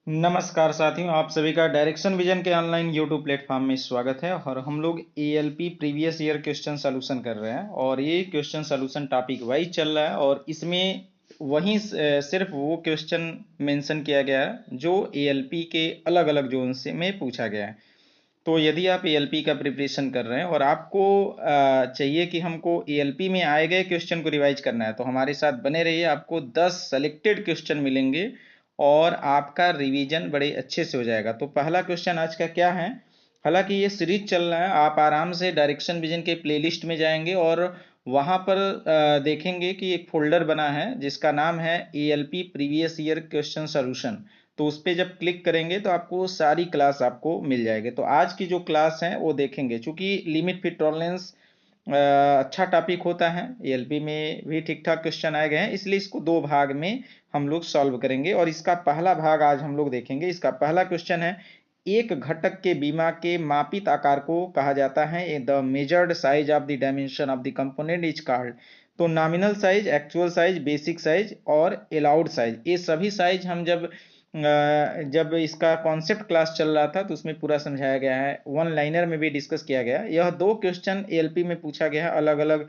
नमस्कार साथियों, आप सभी का डायरेक्शन विजन के ऑनलाइन यूट्यूब प्लेटफॉर्म में स्वागत है। और हम लोग ALP previous year question solution कर रहे हैं और ये क्वेश्चन सॉल्यूशन टॉपिक वाइज चल रहा है और इसमें वहीं सिर्फ वो क्वेश्चन मेंशन किया गया है जो एएलपी के अलग अलग जोन से में पूछा गया है। तो यदि आप एएलपी का प्रिपरेशन कर रहे हैं और आपको चाहिए कि हमको एएलपी में आए गए क्वेश्चन को रिवाइज करना है, तो हमारे साथ बने रहिए। आपको 10 सेलेक्टेड क्वेश्चन मिलेंगे और आपका रिवीजन बड़े अच्छे से हो जाएगा। तो पहला क्वेश्चन आज का क्या है? हालांकि ये सीरीज चल रहा है, आप आराम से डायरेक्शन विजन के प्लेलिस्ट में जाएंगे और वहां पर देखेंगे कि एक फोल्डर बना है जिसका नाम है ALP previous year question solution. तो उस पर जब क्लिक करेंगे तो आपको सारी क्लास आपको मिल जाएगी। तो आज की जो क्लास है वो देखेंगे, चूंकि लिमिट फिट टॉलरेंस अच्छा टॉपिक होता है, एएलपी में भी ठीक ठाक क्वेश्चन आए गए हैं, इसलिए इसको दो भाग में हम लोग सॉल्व करेंगे। और इसका पहला भाग आज हम लोग देखेंगे। इसका पहला क्वेश्चन है, एक घटक के बीमा के मापित आकार को कहा जाता है the measured size of the dimension of the component is called. तो nominal size, actual size, basic size और अलाउड साइज, ये सभी साइज हम जब इसका कॉन्सेप्ट क्लास चल रहा था तो उसमें पूरा समझाया गया है, वन लाइनर में भी डिस्कस किया गया। यह दो क्वेश्चन एएलपी में पूछा गया है, अलग अलग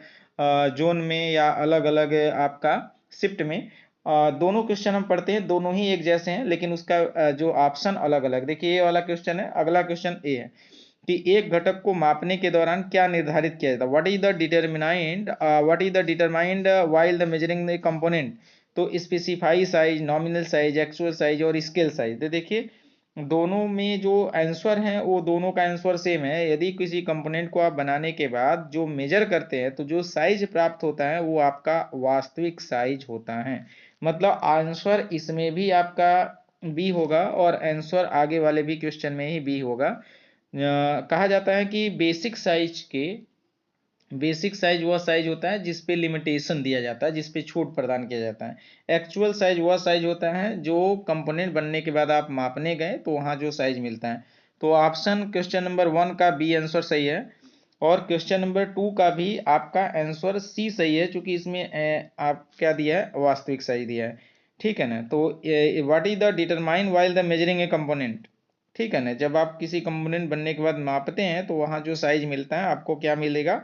जोन में या अलग अलग आपका शिफ्ट में। दोनों क्वेश्चन हम पढ़ते हैं, दोनों ही एक जैसे हैं, लेकिन उसका जो ऑप्शन अलग अलग। देखिए ये वाला क्वेश्चन है, अगला क्वेश्चन ए है कि एक घटक को मापने के दौरान क्या निर्धारित किया जाता है। What is the determined while the measuring the component. तो specify size, nominal size, actual size और स्केल साइज। तो देखिए दोनों में जो आंसर है वो दोनों का आंसर सेम है। यदि किसी कंपोनेंट को आप बनाने के बाद जो मेजर करते हैं तो जो साइज प्राप्त होता है वो आपका वास्तविक साइज होता है। मतलब आंसर इसमें भी आपका बी होगा और आंसर आगे वाले भी क्वेश्चन में ही बी होगा। कहा जाता है कि बेसिक साइज वह साइज होता है जिस पे लिमिटेशन दिया जाता है, जिस पे छूट प्रदान किया जाता है। एक्चुअल साइज वह साइज होता है जो कंपोनेंट बनने के बाद आप मापने गए तो वहां जो साइज मिलता है। तो ऑप्शन क्वेश्चन नंबर 1 का बी आंसर सही है और क्वेश्चन नंबर 2 का भी आपका आंसर सी सही है, क्योंकि इसमें आप क्या दिया है, वास्तविक साइज दिया है। ठीक है ना। तो what is the determine while the measuring A component. ठीक है ना, जब आप किसी कंपोनेंट बनने के बाद मापते हैं तो वहां जो साइज मिलता है आपको क्या मिलेगा,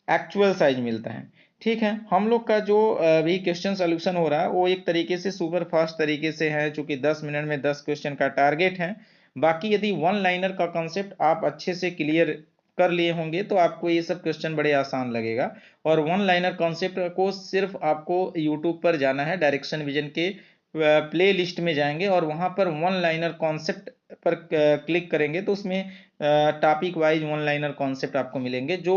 एक्चुअल साइज मिलता है। ठीक है, हम लोग का जो अभी क्वेश्चन सोल्यूशन हो रहा है वो एक तरीके से सुपर फास्ट तरीके से है, चूंकि 10 मिनट में 10 क्वेश्चन का टारगेट है। बाकी यदि वन लाइनर का कॉन्सेप्ट आप अच्छे से क्लियर कर लिए होंगे तो आपको ये सब क्वेश्चन बड़े आसान लगेगा। और वन लाइनर कॉन्सेप्ट को सिर्फ आपको यूट्यूब पर जाना है, डायरेक्शन विजन के प्ले लिस्ट में जाएंगे और वहां पर वन लाइनर कॉन्सेप्ट पर क्लिक करेंगे तो उसमें topic wise one liner concept आपको मिलेंगे जो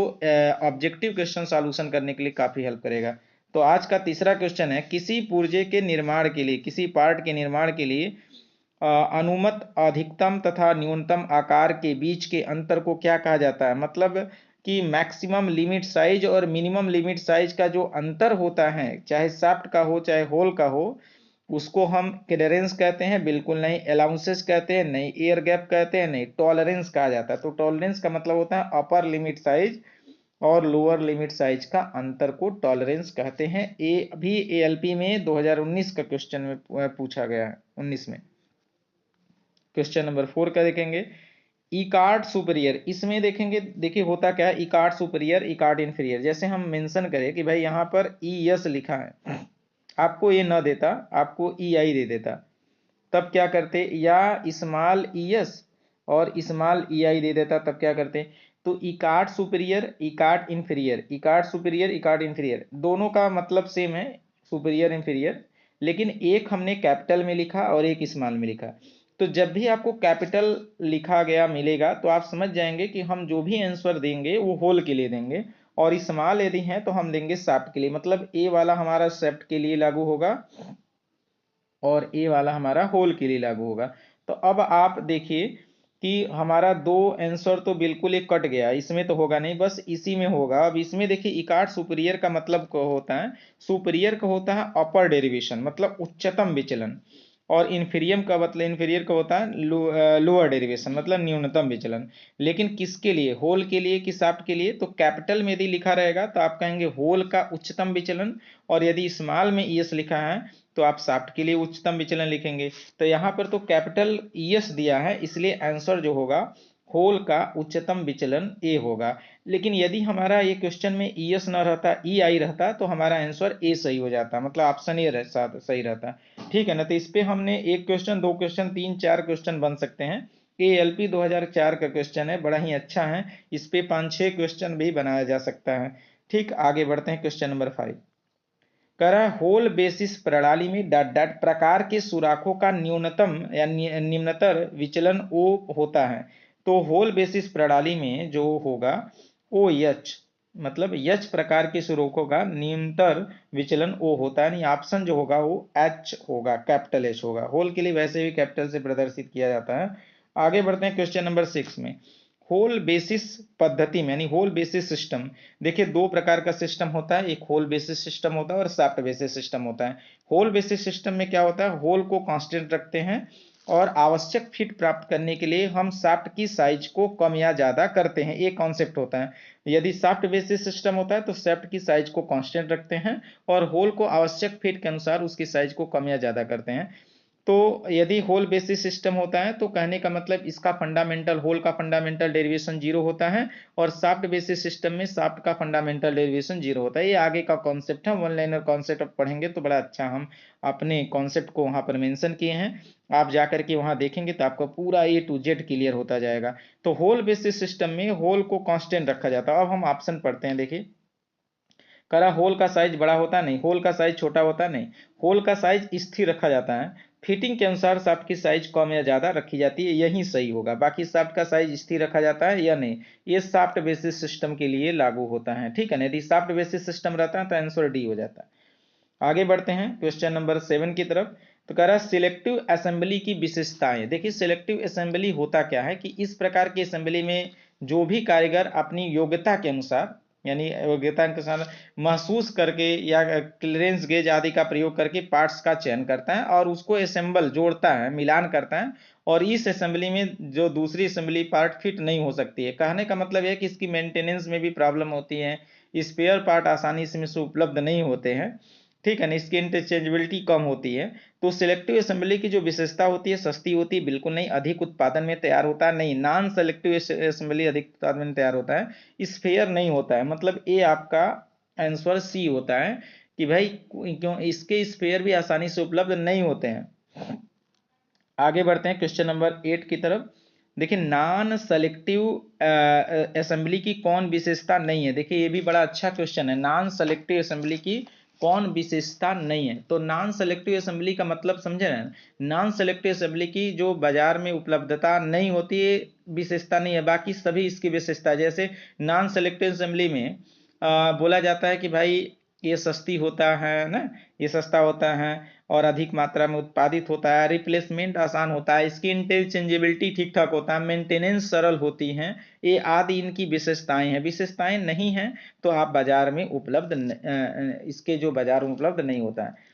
ऑब्जेक्टिव क्वेश्चन सॉल्यूशन करने के लिए काफी हेल्प करेगा। तो आज का तीसरा क्वेश्चन है, किसी पुर्जे के निर्माण के लिए, किसी पार्ट के निर्माण के लिए अनुमत अधिकतम तथा न्यूनतम आकार के बीच के अंतर को क्या कहा जाता है। मतलब कि मैक्सिमम लिमिट साइज और मिनिमम लिमिट साइज का जो अंतर होता है, चाहे शाफ्ट का हो चाहे होल का हो, उसको हम क्लियरेंस कहते हैं, बिल्कुल नहीं। अलाउंसेस कहते हैं, नहीं। एयर गैप कहते हैं, नहीं। टॉलरेंस कहा जाता है। तो टॉलरेंस का मतलब होता है अपर लिमिट साइज और लोअर लिमिट साइज का अंतर को टॉलरेंस कहते हैं। ए भी एएलपी में 2019 का क्वेश्चन में पूछा गया है, 19 में। क्वेश्चन नंबर 4 का देखेंगे, इकार्ट सुपीरियर। इसमें देखेंगे, देखिए होता क्या है, इकार्ट सुपीरियर, इकार्ट इंफीरियर। जैसे हम मेंशन करें कि भाई यहाँ पर ई एस लिखा है, आपको ये न देता, आपको ई आई दे देता, तब क्या करते, या स्मॉल ई एस और स्मॉल ई आई दे देता, तब क्या करते। तो Ekart superior, Ekart inferior, Ekart superior, Ekart inferior, दोनों का मतलब सेम है, सुपीरियर इंफीरियर। लेकिन एक हमने कैपिटल में लिखा और एक स्मॉल में लिखा। तो जब भी आपको कैपिटल लिखा गया मिलेगा तो आप समझ जाएंगे कि हम जो भी आंसर देंगे वो होल के लिए देंगे, और स्मॉल यदि है तो हम देंगे शाफ्ट के लिए। मतलब ए वाला हमारा शाफ्ट के लिए लागू होगा और ए वाला हमारा होल के लिए लागू होगा। तो अब आप देखिए कि हमारा दो आंसर तो बिल्कुल एक कट गया, इसमें तो होगा नहीं, बस इसी में होगा। अब इसमें देखिए इकार्ट सुपीरियर का मतलब क्या होता है, सुपीरियर का होता है अपर डेरिवेशन, मतलब उच्चतम विचलन। और इन्फीरियम का मतलब इन्फीरियर का होता है लोअर डेरिवेशन मतलब न्यूनतम विचलन। लेकिन किसके लिए, होल के लिए कि शाफ्ट के लिए? तो कैपिटल में यदि लिखा रहेगा तो आप कहेंगे होल का उच्चतम विचलन, और यदि स्मॉल में ईएस लिखा है तो आप शाफ्ट के लिए उच्चतम विचलन लिखेंगे। तो यहाँ पर तो कैपिटल ईएस दिया है, इसलिए आंसर जो होगा होल का उच्चतम विचलन ए होगा। लेकिन यदि हमारा ये क्वेश्चन में ईएस न रहता, ई आई रहता, तो हमारा आंसर ए सही हो जाता, मतलब ऑप्शन ए सही रहता। ठीक है ना। तो इस पे हमने एक क्वेश्चन, दो क्वेश्चन, तीन चार क्वेश्चन बन सकते हैं। ALP 2004 का क्वेश्चन है, बड़ा ही अच्छा है। इस पे 5-6 क्वेश्चन भी बनाया जा सकता है। ठीक, आगे बढ़ते हैं। क्वेश्चन नंबर 5 कह रहा है होल बेसिस प्रणाली में डॉट डॉट प्रकार के सुराखों का न्यूनतम या निम्नतर विचलन ओ होता है। तो होल बेसिस प्रणाली में जो होगा ओ एच, मतलब एच प्रकार के सुराखों का निम्नतर विचलन ओ होता है। यानी ऑप्शन जो होगा वो एच होगा, कैपिटल एच होगा। होल के लिए वैसे भी कैपिटल से प्रदर्शित किया जाता है। आगे बढ़ते हैं क्वेश्चन नंबर 6 में। होल बेसिस पद्धति में यानी होल बेसिस सिस्टम, देखिए दो प्रकार का सिस्टम होता है, एक होल बेसिस सिस्टम होता है और शाफ्ट बेसिस सिस्टम होता है। होल बेसिस सिस्टम में क्या होता है, होल को कांस्टेंट रखते हैं और आवश्यक फिट प्राप्त करने के लिए हम शाफ्ट की साइज को कम या ज्यादा करते हैं, ये कॉन्सेप्ट होता है। यदि शाफ्ट बेसिस सिस्टम होता है तो शाफ्ट की साइज को कांस्टेंट रखते हैं और होल को आवश्यक फिट के अनुसार उसकी साइज को कम या ज्यादा करते हैं। तो यदि होल बेसिस सिस्टम होता है तो कहने का मतलब इसका फंडामेंटल, होल का फंडामेंटल डेरिवेशन 0 होता है, और शाफ्ट बेसिस सिस्टम में शाफ्ट का फंडामेंटल डेरिवेशन 0 होता है। ये आगे का कॉन्सेप्ट है, वन लाइनर कॉन्सेप्ट पढ़ेंगे तो बड़ा अच्छा हम अपने कॉन्सेप्ट को वहां पर मेंशन किए हैं। आप जाकर के वहां देखेंगे तो आपका पूरा A to Z क्लियर होता जाएगा। तो होल बेसिस सिस्टम में होल को कांस्टेंट रखा जाता है। अब हम ऑप्शन पढ़ते हैं। देखिए करा होल का साइज बड़ा होता नहीं, होल का साइज छोटा होता नहीं, होल का साइज स्थिर रखा जाता है, फिटिंग के अनुसार शाफ्ट की साइज कम या ज्यादा रखी जाती है, यही सही होगा। बाकी शाफ्ट का साइज स्थिर रखा जाता है या नहीं, ये शाफ्ट बेसिस सिस्टम के लिए लागू होता है। ठीक है ना। यदि शाफ्ट बेसिस सिस्टम रहता है तो आंसर डी हो जाता है। आगे बढ़ते हैं क्वेश्चन नंबर 7 की तरफ। तो कह रहा है सिलेक्टिव असेंबली की विशेषताएं। देखिए सिलेक्टिव असेंबली होता क्या है कि इस प्रकार की असेंबली में जो भी कारीगर अपनी योग्यता के अनुसार, यानी योग्यता के अनुसार महसूस करके या क्लियरेंस गेज आदि का प्रयोग करके पार्ट्स का चयन करता है और उसको असेंबल, जोड़ता है, मिलान करता है, और इस असेंबली में जो दूसरी असेंबली पार्ट फिट नहीं हो सकती है। कहने का मतलब है कि इसकी मेंटेनेंस में भी प्रॉब्लम होती है, स्पेयर पार्ट आसानी से उपलब्ध नहीं होते हैं। ठीक है ना। इसकी इंटरचेंजेबिलिटी कम होती है। तो सिलेक्टिव असेंबली की जो विशेषता होती है, सस्ती होती है, बिल्कुल नहीं, अधिक उत्पादन में तैयार होता है नहीं, नॉन सेलेक्टिव असेंबली अधिक उत्पादन में तैयार होता है, स्फेयर नहीं होता है, मतलब ये आपका आंसर सी होता है कि भाई क्यों इसके स्फेयर भी आसानी से उपलब्ध नहीं होते हैं। आगे बढ़ते हैं क्वेश्चन नंबर 8 की तरफ। देखिए नॉन सेलेक्टिव असेंबली की कौन विशेषता नहीं है। देखिए ये भी बड़ा अच्छा क्वेश्चन है, नॉन सेलेक्टिव असेंबली की कौन विशेषता नहीं है। तो नॉन सेलेक्टिव असेंबली का मतलब समझे ना, नॉन सेलेक्टिव असेंबली की जो बाजार में उपलब्धता नहीं होती है, विशेषता नहीं है, बाकी सभी इसकी विशेषता है। जैसे नॉन सेलेक्टिव असेंबली में बोला जाता है कि भाई ये सस्ती होता है ना, ये सस्ता होता है और अधिक मात्रा में उत्पादित होता है, रिप्लेसमेंट आसान होता है, इसकी इंटरचेंजेबिलिटी ठीक ठाक होता है, मेंटेनेंस सरल होती हैं, ये आदि इनकी विशेषताएं हैं। विशेषताएं नहीं हैं तो आप बाजार में उपलब्ध इसके जो बाजार में उपलब्ध नहीं होता है।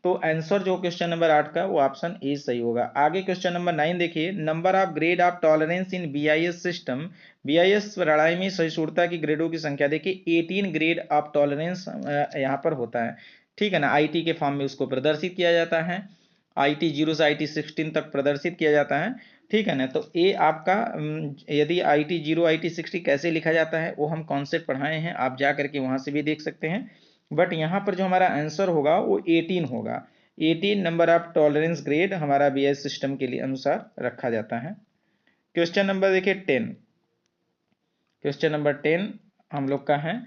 तो आंसर जो क्वेश्चन नंबर 8 का वो ऑप्शन ए सही होगा। आगे क्वेश्चन नंबर 9 देखिए, number of grade of tolerance in BIS system. BIS प्रणाली में सहिष्णुता की ग्रेडों की संख्या देखिए 18 ग्रेड ऑफ टॉलरेंस यहाँ पर होता है। ठीक है ना। IT के फॉर्म में उसको प्रदर्शित किया जाता है, IT 0 से IT 16 तक प्रदर्शित किया जाता है। ठीक है ना। तो ये आपका यदि IT 0 IT 60 कैसे लिखा जाता है वो हम कॉन्सेप्ट पढ़ाए हैं, आप जा करके वहां से भी देख सकते हैं। बट यहाँ पर जो हमारा आंसर होगा वो 18 होगा। 18 नंबर ऑफ टॉलरेंस ग्रेड हमारा BIS सिस्टम के लिए अनुसार रखा जाता है। क्वेश्चन नंबर देखिए 10। क्वेश्चन नंबर 10 हम लोग का है,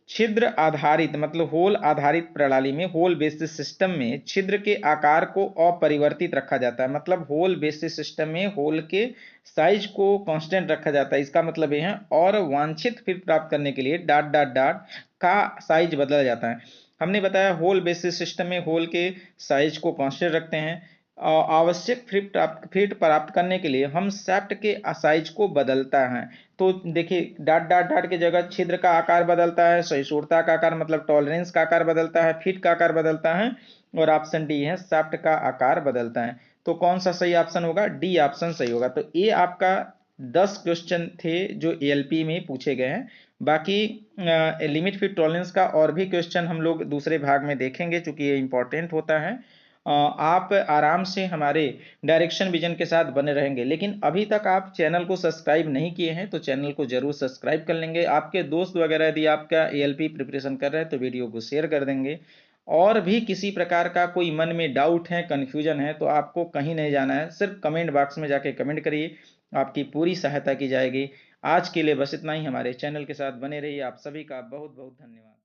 छिद्र आधारित मतलब होल आधारित प्रणाली में, होल बेसिस सिस्टम में छिद्र के आकार को अपरिवर्तित रखा जाता है। मतलब होल बेसिस सिस्टम में होल के साइज को कांस्टेंट रखा जाता है, इसका मतलब ये है, और वांछित फिट प्राप्त करने के लिए डॉट डॉट डॉट का साइज बदला जाता है। हमने बताया होल बेसिस सिस्टम में होल के साइज को कांस्टेंट रखते हैं, आवश्यक फिट प्राप्त करने के लिए हम शाफ्ट के साइज को बदलता है। तो देखिए डॉट डॉट डॉट की जगह छिद्र का आकार बदलता है, सहिष्णुता का आकार मतलब टॉलरेंस का आकार बदलता है, फिट का आकार बदलता है, और ऑप्शन डी है शाफ्ट का आकार बदलता है। तो कौन सा सही ऑप्शन होगा? डी ऑप्शन सही होगा। तो ये आपका 10 क्वेश्चन थे जो एएलपी में पूछे गए हैं। बाकी लिमिट फिट टॉलरेंस का और भी क्वेश्चन हम लोग दूसरे भाग में देखेंगे, चूंकि ये इंपॉर्टेंट होता है। आप आराम से हमारे डायरेक्शन विजन के साथ बने रहेंगे। लेकिन अभी तक आप चैनल को सब्सक्राइब नहीं किए हैं तो चैनल को जरूर सब्सक्राइब कर लेंगे। आपके दोस्त वगैरह यदि आपका एएलपी प्रिपरेशन कर रहे हैं तो वीडियो को शेयर कर देंगे। और भी किसी प्रकार का कोई मन में डाउट है, कंफ्यूजन है, तो आपको कहीं नहीं जाना है, सिर्फ कमेंट बॉक्स में जाके कमेंट करिए, आपकी पूरी सहायता की जाएगी। आज के लिए बस इतना ही। हमारे चैनल के साथ बने रहिए। आप सभी का बहुत बहुत धन्यवाद।